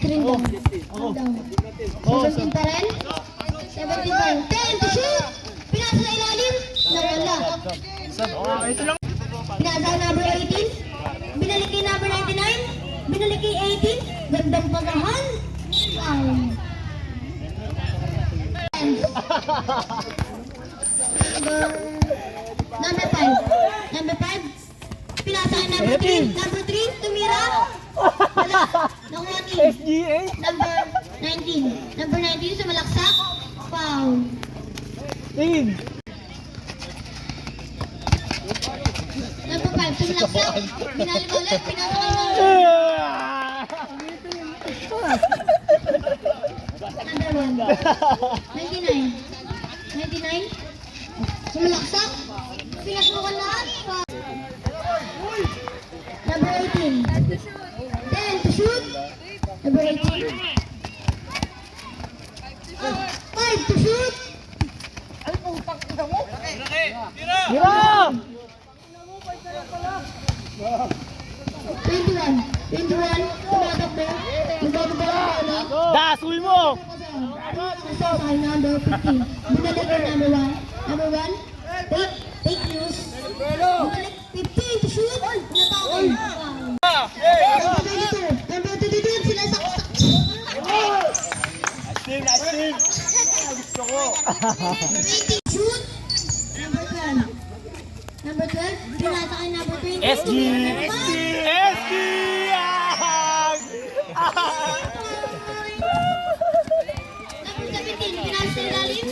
Screen down. Down. 17 pa rin. 17 pa rin. 10 to shoot! Pinasa sa ilalim. Nawala. Pinasa sa number 18. Binalik kay number 99. Binalik kay 18. Gandang pagahan. Number 5. Number 5. Pinasa kay number 3. Number 3. Tumira. Wala. Nakuha ni SGA. number 19. Number 19 sa malaksak. Foul. Tingin. Number 5 sa malaksak. Binalik ulit. Pinasa kay number 1. 99. 99. Sumalaksak. Pinasukan lahat. Number 18. 10 to shoot. Number 18. 5 to shoot. Hirap! 21. 21. Tumatakbo. Nagbababa ang bola. Dasul mo! Sa number 15. Binalik ang number 1. Number 1. Take news. Binalik 15 to shoot. Natawag. Number 22. Number 22. Sila saksak. Nice team! Gusto ko! 20 shoot. Number 12. Number 12. Pinasa kay number 20. SG! SG! Number 17. Pinasa sa ilalim.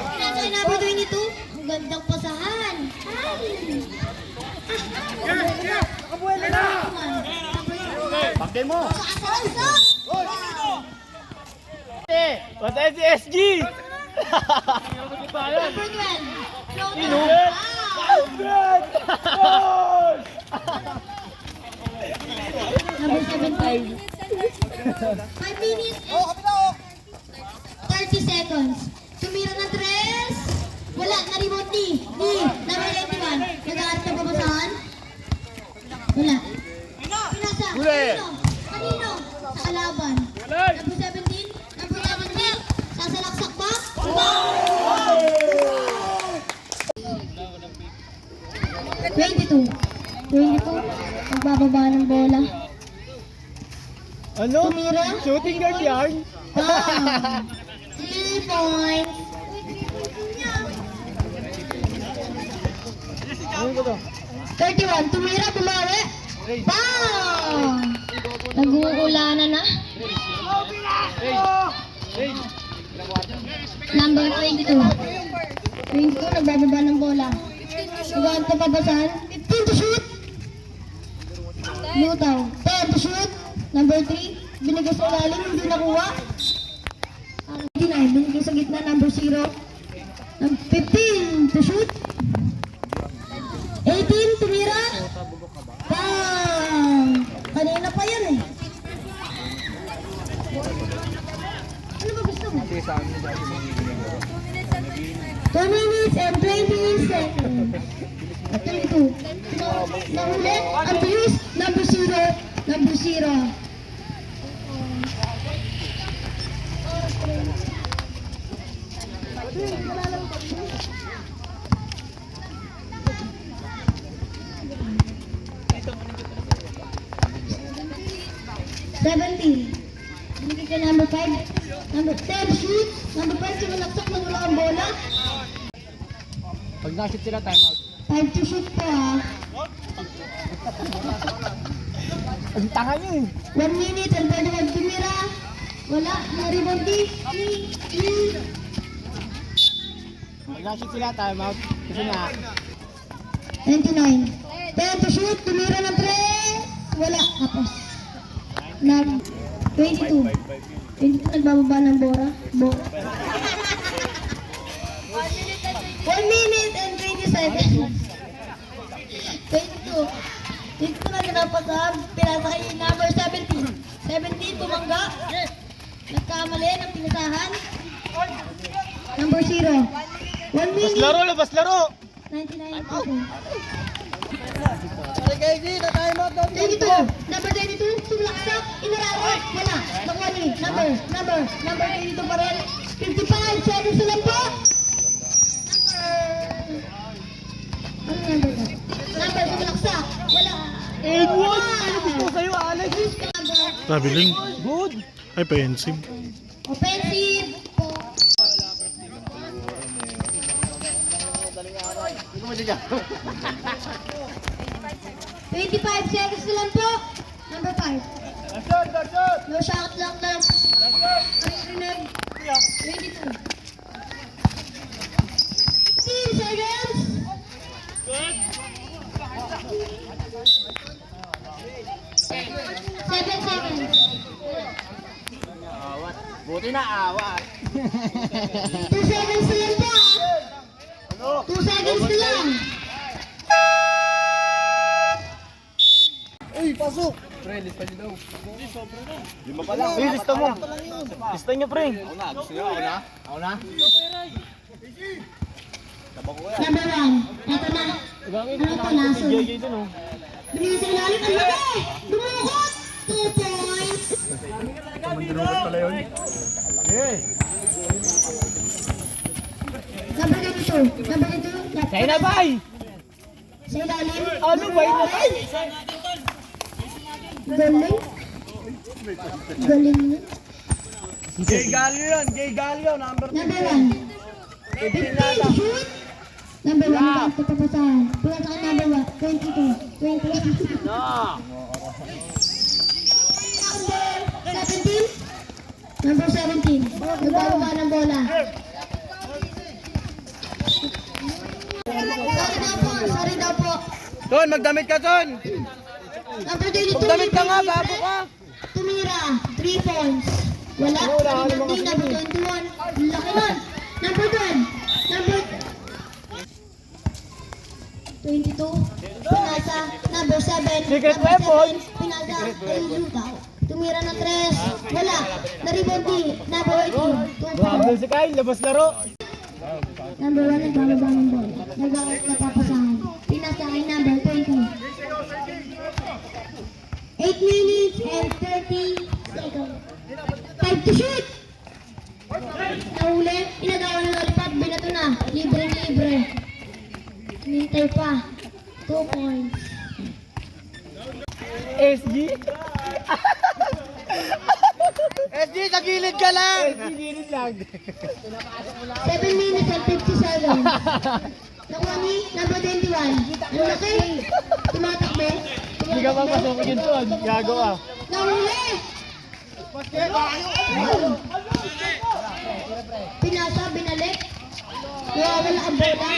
Pinasa kay number 22. Ang gandang pasahan. Nakabuela na! Pakde mo! Patay si SG! Number 12. Ino? Number 17. 5 minutes and 30 seconds. Tumira ng 3. Wala, na-rebound ni. Number 81. Nag-aarap na babasahan? Wala. Pinasa. Kanino? Kanino? Sa kalaban. Number 17. Number 17. Sasalaksak ba? 22. 22. Magbababa ng bola. Ano? Tumira? Shooting guard yan? 3 points. Ano ba to? 31. Tumira, bumawi. Bang! Nag-uulanan na. Number 22. 22, nagbababa ng bola. Nagahan ka pabasahan. 15 to shoot. Lutaw. 10 to shoot. Number 3. Binigay sa ilalim, hindi nakuha. 29. Binigay sa gitna. Number 0. 15 to shoot. 18, tumira. Bang! Kanina pa yan eh. Ano ba gusto mo? 2 minutes and 20 seconds. 22. Nahuli. Abuse. Number 0. Number 0. Binigay kay number 5. Number 10, shoot. Number 5, sumalaksak na wala ang bola. Pag nashoot sila, time out. 5 to shoot po ha. Ang tanga niyo eh. 1 minute and 21 tumira. Wala, na-rebound ni. Pag nashoot sila, time out. Kasi nga, 29. 10 to shoot, tumira ng 3. Wala, tapos. 22. 22 nagbababa ng bola. 1 minute and 20 seconds. 22. Dito na napasab. Pinasa kay number 17. 17 tumangga. Nagkamali ng pinasahan. Number 0. 1 minute. labas laro! 99 seconds. 22! Number 22, sumlaksak, inararo, wala, nakuha ni. Number 22 pa rin. 55 seconds na lang po. Ano number na? Number, sumalaksa. Wala. And one! Ano gusto ko sa'yo, Alex? Number. Nabiling. Good! Ay, pensive. Offensive po. Hindi ko madya. 25 seconds na lang po. Number 5. No shot lang lang. Rinig. 22. 15 seconds. 7 seconds. Buti na awat. 2 seconds na lang po. 2 seconds na lang. Uy, pasok! Pre, lista niyo daw. Lima pa lang. Uy, lista mo. Lista niyo, pre. Ako na, gusto niyo, ako na. Ako na. Number 1. Ito na. Ano ito, lason? Binigay sa ilalim. Ang laki! Dumukot! 2 points. Number 22. Number 22. Kaya na, bay! Sa ilalim. Ano ba yun na, bay? Galing. Galing niya. Gay Galio yun, Gay Galio, number 2. Number 1. 15 shoot. Number 1. Ito papasahan. Pula sa number 1. 22. 20. Na! Number 17. Nagbababa ng bola. Sorry daw po. Ton, magdamit ka, Ton! Number 22. Magdamit ka nga, bago ka! Tumira. 3 points. Wala. Number 21. Laki nun. Number 12. Number 22. Pinasa. Number 7. Secret Number weapon. 7. Pinasa. Lutaw. Tumira ng 3. Wala. Na-rebound. Number 18. 2 points. Bago si Kyle, labas laro! Number 1, nagbababa ng bola. Napapasahan. Pinasa kay number 20. 8 minutes and 30 seconds. 5 to shoot! Nahuli. Inagawa ng lollipop. Binato na. Libre. Nintay pa. 2 points. SG? SG, sa gilid ka lang! SG, gilid lang. 7 minutes and 50 seconds. Nakuha ni number 21. Ang laki. Tumatakbo. Hindi ka mapasok yun, Ton. Gago ka. Nahuli! Pinasa, binalik. Wala ang bola.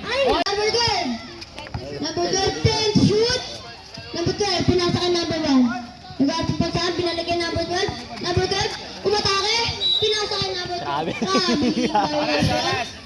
Ay! Number 12! Number 12, 10, shoot! Number 12, pinasa ka number 1. Nag-ating pa saan, binalik kay number 12. Number 12, umatake! Pinasa ka number 12. Grabe. Violation.